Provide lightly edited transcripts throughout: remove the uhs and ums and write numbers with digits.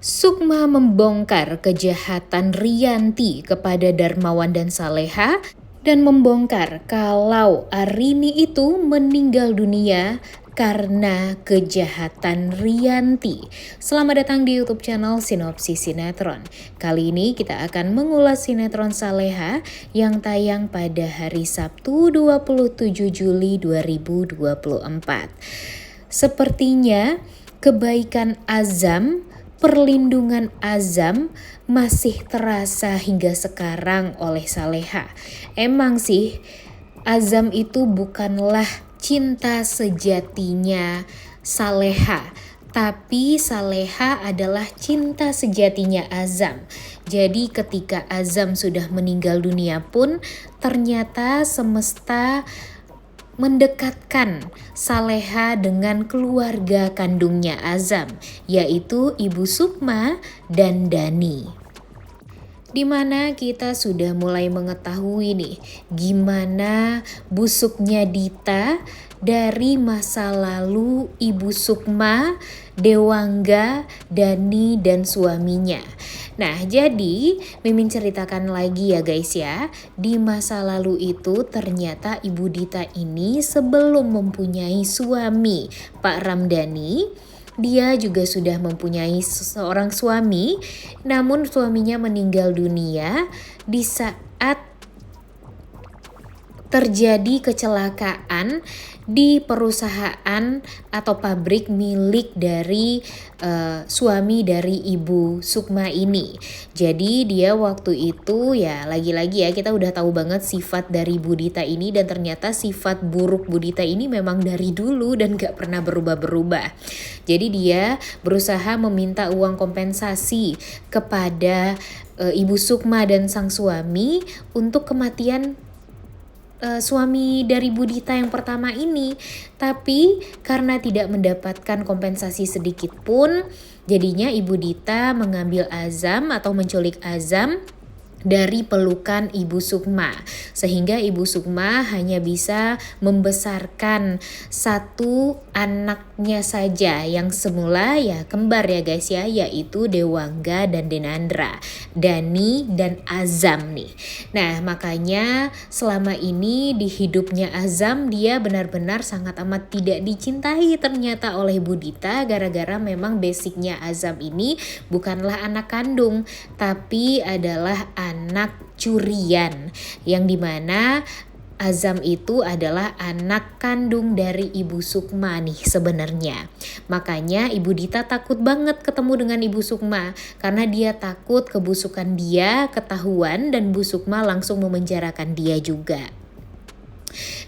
Sukma membongkar kejahatan Rianti kepada Darmawan dan Saleha dan membongkar kalau Arini itu meninggal dunia karena kejahatan Rianti. Selamat datang di YouTube channel Sinopsis Sinetron. Kali ini kita akan mengulas sinetron Saleha yang tayang pada hari Sabtu 27 Juli 2024. Sepertinya kebaikan Azam, perlindungan Azam masih terasa hingga sekarang oleh Saleha. Emang sih, Azam itu bukanlah cinta sejatinya Saleha, tapi Saleha adalah cinta sejatinya Azam. Jadi ketika Azam sudah meninggal dunia pun ternyata semesta mendekatkan Saleha dengan keluarga kandungnya Azam, yaitu Ibu Sukma dan Dani. Dimana kita sudah mulai mengetahui nih gimana busuknya Dita dari masa lalu Ibu Sukma, Dewangga, Dani, dan suaminya. Nah, jadi Mimin ceritakan lagi ya guys ya. Di masa lalu itu ternyata Ibu Dita ini sebelum mempunyai suami Pak Ramdhani, dia juga sudah mempunyai seorang suami, namun suaminya meninggal dunia di saat terjadi kecelakaan di perusahaan atau pabrik milik dari suami dari Ibu Sukma ini. Jadi dia waktu itu ya lagi-lagi ya kita udah tahu banget sifat dari Bu Dita ini, dan ternyata sifat buruk Bu Dita ini memang dari dulu dan gak pernah berubah-berubah. Jadi dia berusaha meminta uang kompensasi kepada Ibu Sukma dan sang suami untuk kematian suami dari Bu Dita yang pertama ini. Tapi karena tidak mendapatkan kompensasi sedikit pun, jadinya Ibu Dita mengambil Azam atau menculik Azam dari pelukan Ibu Sukma, sehingga Ibu Sukma hanya bisa membesarkan satu anaknya saja yang semula ya kembar ya guys ya, yaitu Dewangga dan Denandra, Dani dan Azam nih. Nah, makanya selama ini di hidupnya Azam dia benar-benar sangat amat tidak dicintai ternyata oleh Bu Dita, gara-gara memang basicnya Azam ini bukanlah anak kandung tapi adalah anak curian, yang dimana Azam itu adalah anak kandung dari Ibu Sukma nih sebenarnya. Makanya Ibu Dita takut banget ketemu dengan Ibu Sukma karena dia takut kebusukan dia ketahuan dan Bu Sukma langsung memenjarakan dia juga.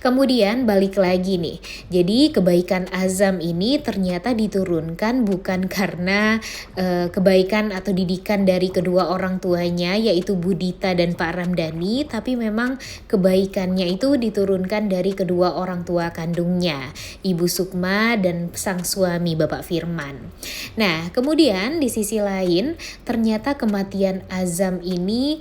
Kemudian balik lagi nih, jadi kebaikan Azam ini ternyata diturunkan bukan karena kebaikan atau didikan dari kedua orang tuanya yaitu Bu Dita dan Pak Ramdhani, tapi memang kebaikannya itu diturunkan dari kedua orang tua kandungnya, Ibu Sukma dan sang suami Bapak Firman. Nah, kemudian di sisi lain ternyata kematian Azam ini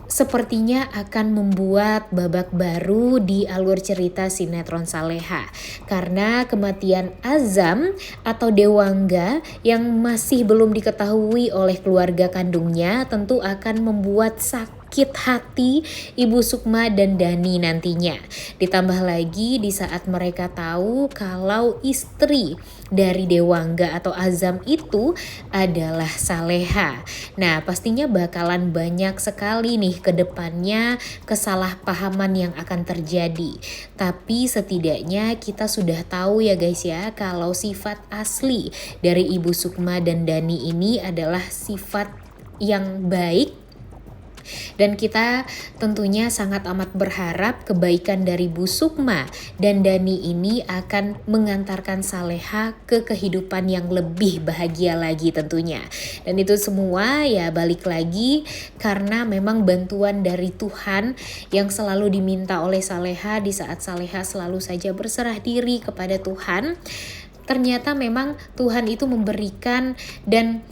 sepertinya akan membuat babak baru di alur cerita sinetron Saleha, karena kematian Azam atau Dewangga yang masih belum diketahui oleh keluarga kandungnya tentu akan membuat sakit hati Ibu Sukma dan Dani nantinya. Ditambah lagi di saat mereka tahu kalau istri dari Dewangga atau Azam itu adalah Saleha. Nah, pastinya bakalan banyak sekali nih ke depannya kesalahpahaman yang akan terjadi. Tapi setidaknya kita sudah tahu ya guys ya, kalau sifat asli dari Ibu Sukma dan Dani ini adalah sifat yang baik. Dan kita tentunya sangat amat berharap kebaikan dari Bu Sukma dan Dani ini akan mengantarkan Saleha ke kehidupan yang lebih bahagia lagi tentunya. Dan itu semua ya balik lagi karena memang bantuan dari Tuhan yang selalu diminta oleh Saleha di saat Saleha selalu saja berserah diri kepada Tuhan. Ternyata memang Tuhan itu memberikan dan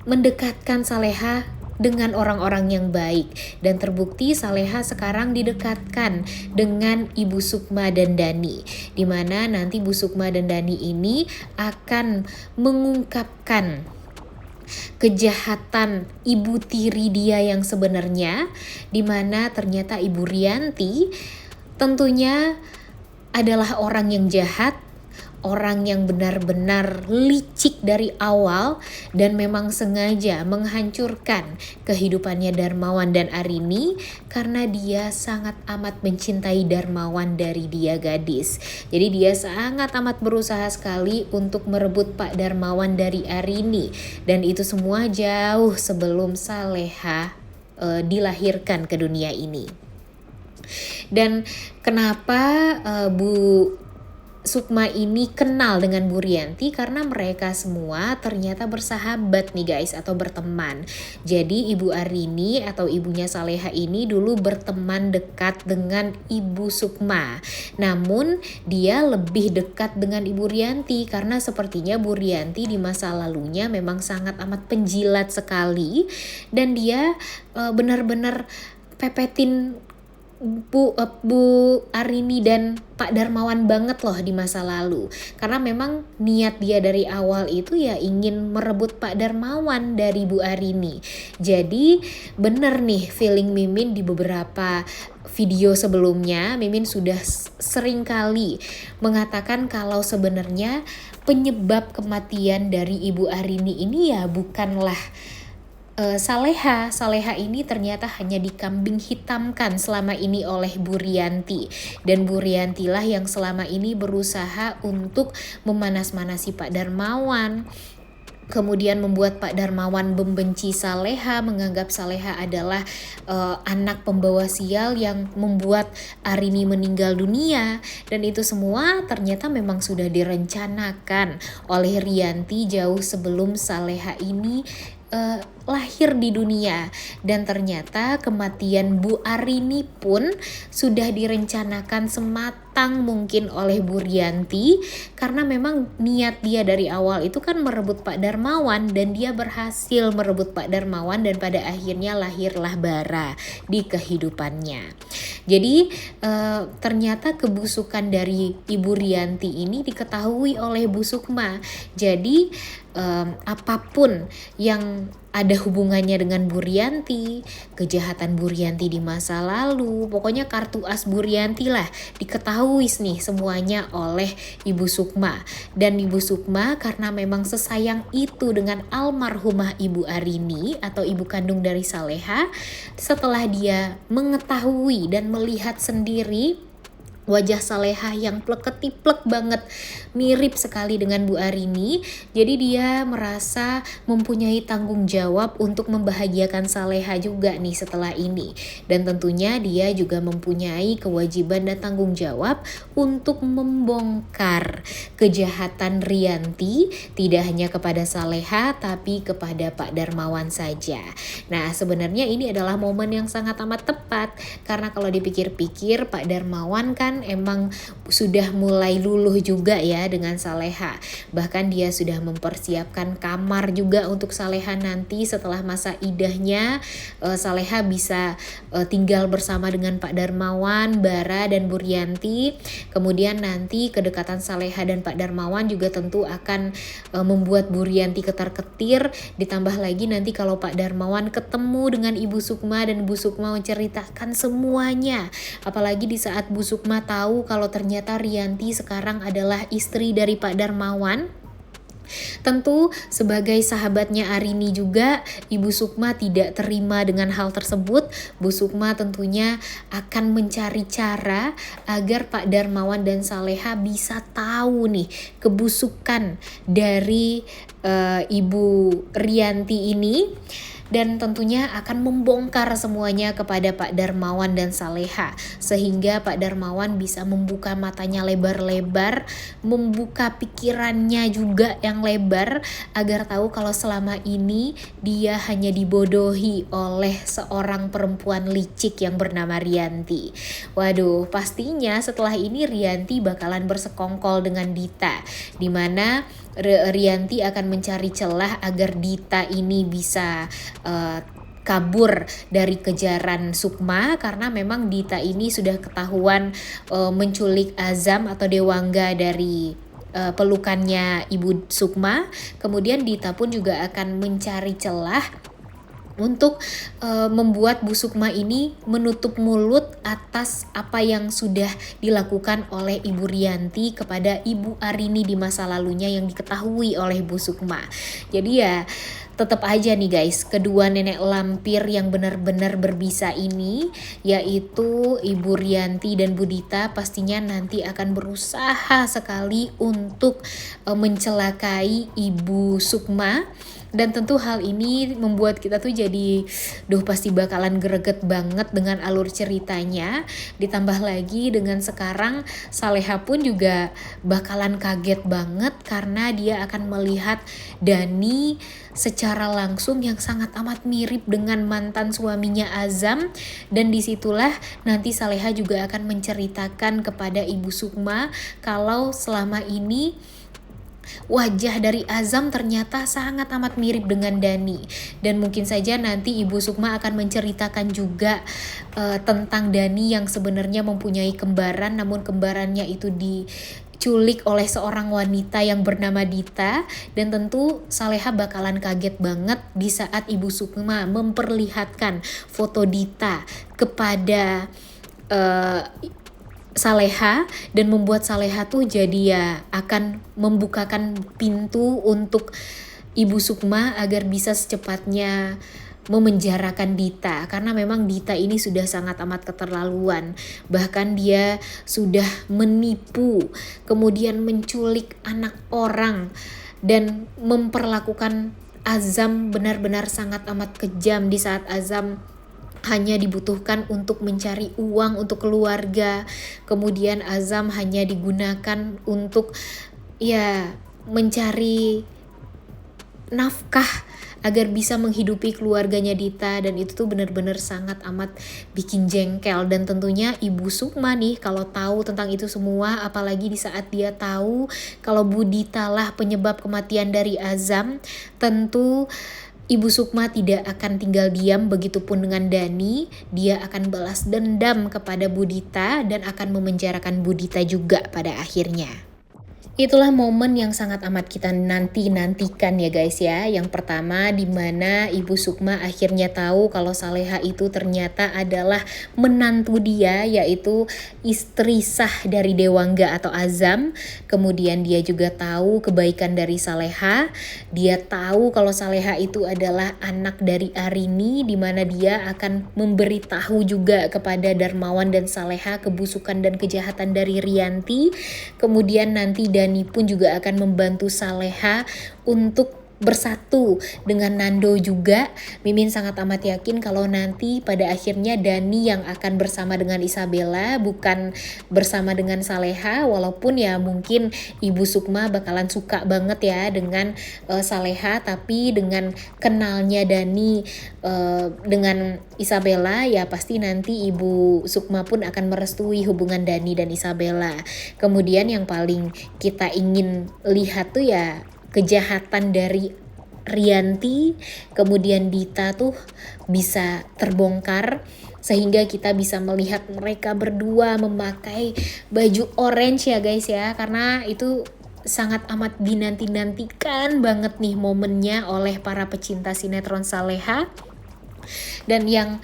mendekatkan Saleha dengan orang-orang yang baik, dan terbukti Saleha sekarang didekatkan dengan Ibu Sukma dan Dani, dimana nanti Bu Sukma dan Dani ini akan mengungkapkan kejahatan ibu tiri dia yang sebenarnya, di mana ternyata Ibu Rianti tentunya adalah orang yang jahat, orang yang benar-benar licik dari awal dan memang sengaja menghancurkan kehidupannya Darmawan dan Arini karena dia sangat amat mencintai Darmawan dari dia gadis. Jadi dia sangat amat berusaha sekali untuk merebut Pak Darmawan dari Arini, dan itu semua jauh sebelum Saleha dilahirkan ke dunia ini. Dan kenapa Bu Sukma ini kenal dengan Bu Rianti? Karena mereka semua ternyata bersahabat nih guys, atau berteman. Jadi Ibu Arini atau ibunya Saleha ini dulu berteman dekat dengan Ibu Sukma. Namun dia lebih dekat dengan Ibu Rianti karena sepertinya Bu Rianti di masa lalunya memang sangat amat penjilat sekali, dan dia benar-benar pepetin Bu Arini dan Pak Darmawan banget loh di masa lalu. Karena memang niat dia dari awal itu ya ingin merebut Pak Darmawan dari Bu Arini. Jadi bener nih feeling Mimin di beberapa video sebelumnya, Mimin sudah sering kali mengatakan kalau sebenarnya penyebab kematian dari Ibu Arini ini ya bukanlah Saleha. Saleha ini ternyata hanya dikambing hitamkan selama ini oleh Bu Rianti, dan Bu Rianti lah yang selama ini berusaha untuk memanas-manasi Pak Darmawan, kemudian membuat Pak Darmawan membenci Saleha, menganggap Saleha adalah anak pembawa sial yang membuat Arini meninggal dunia. Dan itu semua ternyata memang sudah direncanakan oleh Rianti jauh sebelum Saleha ini lahir di dunia. Dan ternyata kematian Bu Arini pun sudah direncanakan sematang mungkin oleh Bu Rianti, karena memang niat dia dari awal itu kan merebut Pak Darmawan, dan dia berhasil merebut Pak Darmawan, dan pada akhirnya lahirlah bara di kehidupannya. Jadi ternyata kebusukan dari Ibu Rianti ini diketahui oleh Bu Sukma. Jadi apapun yang ada hubungannya dengan Bu Rianti, kejahatan Bu Rianti di masa lalu, pokoknya kartu as Bu Rianti lah diketahui nih semuanya oleh Ibu Sukma. Dan Ibu Sukma karena memang sesayang itu dengan almarhumah Ibu Arini atau ibu kandung dari Saleha, setelah dia mengetahui dan melihat sendiri wajah Saleha yang plek-ketiplek banget, mirip sekali dengan Bu Arini. Jadi dia merasa mempunyai tanggung jawab untuk membahagiakan Saleha juga nih setelah ini. Dan tentunya dia juga mempunyai kewajiban dan tanggung jawab untuk membongkar kejahatan Rianti, tidak hanya kepada Saleha tapi kepada Pak Darmawan saja. Nah, sebenarnya ini adalah momen yang sangat amat tepat, karena kalau dipikir-pikir Pak Darmawan kan emang sudah mulai luluh juga ya dengan Saleha. Bahkan dia sudah mempersiapkan kamar juga untuk Saleha nanti setelah masa idahnya. Saleha bisa tinggal bersama dengan Pak Darmawan, Bara, dan Bu Rianti. Kemudian nanti kedekatan Saleha dan Pak Darmawan juga tentu akan membuat Bu Rianti ketar-ketir. Ditambah lagi nanti kalau Pak Darmawan ketemu dengan Ibu Sukma dan Bu Sukma menceritakan semuanya. Apalagi di saat Bu Sukma tahu kalau ternyata Rianti sekarang adalah istri dari Pak Darmawan. Tentu sebagai sahabatnya Arini juga, Ibu Sukma tidak terima dengan hal tersebut. Bu Sukma tentunya akan mencari cara agar Pak Darmawan dan Saleha bisa tahu nih kebusukan dari Ibu Rianti ini, dan tentunya akan membongkar semuanya kepada Pak Darmawan dan Saleha, sehingga Pak Darmawan bisa membuka matanya lebar-lebar, membuka pikirannya juga yang lebar, agar tahu kalau selama ini dia hanya dibodohi oleh seorang perempuan licik yang bernama Rianti. Waduh, pastinya setelah ini Rianti bakalan bersekongkol dengan Dita, dimana Rianti akan mencari celah agar Dita ini bisa kabur dari kejaran Sukma, karena memang Dita ini sudah ketahuan menculik Azam atau Dewangga dari pelukannya Ibu Sukma. Kemudian Dita pun juga akan mencari celah untuk membuat Bu Sukma ini menutup mulut atas apa yang sudah dilakukan oleh Ibu Rianti kepada Ibu Arini di masa lalunya yang diketahui oleh Bu Sukma. Jadi ya tetap aja nih guys, kedua nenek lampir yang benar-benar berbisa ini, yaitu Ibu Rianti dan Bu Dita, pastinya nanti akan berusaha sekali untuk mencelakai Ibu Sukma. Dan tentu hal ini membuat kita tuh jadi pasti bakalan greget banget dengan alur ceritanya. Ditambah lagi dengan sekarang Saleha pun juga bakalan kaget banget karena dia akan melihat Dani secara langsung yang sangat amat mirip dengan mantan suaminya Azam. Dan disitulah nanti Saleha juga akan menceritakan kepada Ibu Sukma kalau selama ini wajah dari Azam ternyata sangat amat mirip dengan Dani. Dan mungkin saja nanti Ibu Sukma akan menceritakan juga tentang Dani yang sebenarnya mempunyai kembaran, namun kembarannya itu diculik oleh seorang wanita yang bernama Dita. Dan tentu Saleha bakalan kaget banget di saat Ibu Sukma memperlihatkan foto Dita kepada Saleha, dan membuat Saleha tuh jadi ya akan membukakan pintu untuk Ibu Sukma agar bisa secepatnya memenjarakan Dita, karena memang Dita ini sudah sangat amat keterlaluan. Bahkan dia sudah menipu, kemudian menculik anak orang dan memperlakukan Azam benar-benar sangat amat kejam di saat Azam hanya dibutuhkan untuk mencari uang untuk keluarga. Kemudian Azam hanya digunakan untuk ya mencari nafkah agar bisa menghidupi keluarganya Dita. Dan itu tuh benar-benar sangat amat bikin jengkel. Dan tentunya Ibu Sukma nih kalau tahu tentang itu semua, apalagi di saat dia tahu kalau Bu Dita lah penyebab kematian dari Azam, tentu Ibu Sukma tidak akan tinggal diam. Begitupun dengan Dani, dia akan balas dendam kepada Bu Dita dan akan memenjarakan Bu Dita juga pada akhirnya. Itulah momen yang sangat amat kita nantikan ya guys ya. Yang pertama di mana Ibu Sukma akhirnya tahu kalau Saleha itu ternyata adalah menantu dia, yaitu istri sah dari Dewangga atau Azam. Kemudian dia juga tahu kebaikan dari Saleha. Dia tahu kalau Saleha itu adalah anak dari Arini, di mana dia akan memberitahu juga kepada Darmawan dan Saleha kebusukan dan kejahatan dari Rianti. Kemudian nanti Dani pun juga akan membantu Saleha untuk bersatu dengan Nando juga. Mimin sangat amat yakin kalau nanti pada akhirnya Dani yang akan bersama dengan Isabella, bukan bersama dengan Saleha. Walaupun ya mungkin Ibu Sukma bakalan suka banget ya dengan Saleha, tapi dengan kenalnya Dani dengan Isabella ya pasti nanti Ibu Sukma pun akan merestui hubungan Dani dan Isabella. Kemudian yang paling kita ingin lihat tuh ya kejahatan dari Rianti, kemudian Dita tuh bisa terbongkar sehingga kita bisa melihat mereka berdua memakai baju orange ya guys ya, karena itu sangat amat dinanti-nantikan banget nih momennya oleh para pecinta sinetron Saleha. Dan yang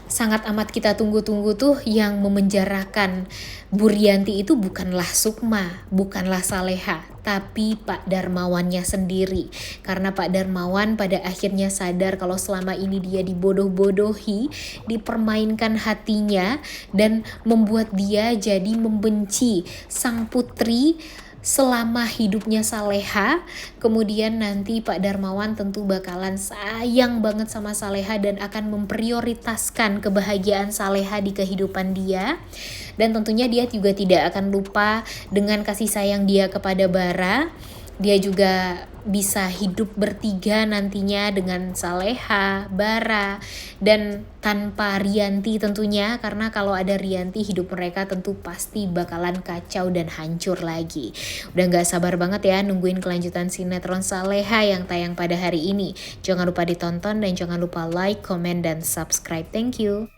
sangat amat kita tunggu-tunggu tuh yang memenjarakan Bu Rianti itu bukanlah Sukma, bukanlah Saleha, tapi Pak Darmawannya sendiri. Karena Pak Darmawan pada akhirnya sadar kalau selama ini dia dibodoh-bodohi, dipermainkan hatinya, dan membuat dia jadi membenci sang putri selama hidupnya Saleha. Kemudian nanti Pak Darmawan tentu bakalan sayang banget sama Saleha dan akan memprioritaskan kebahagiaan Saleha di kehidupan dia. Dan tentunya dia juga tidak akan lupa dengan kasih sayang dia kepada Bara. Dia juga bisa hidup bertiga nantinya dengan Saleha, Bara, dan tanpa Rianti tentunya. Karena kalau ada Rianti, hidup mereka tentu pasti bakalan kacau dan hancur lagi. Udah gak sabar banget ya nungguin kelanjutan sinetron Saleha yang tayang pada hari ini. Jangan lupa ditonton dan jangan lupa like, comment, dan subscribe. Thank you.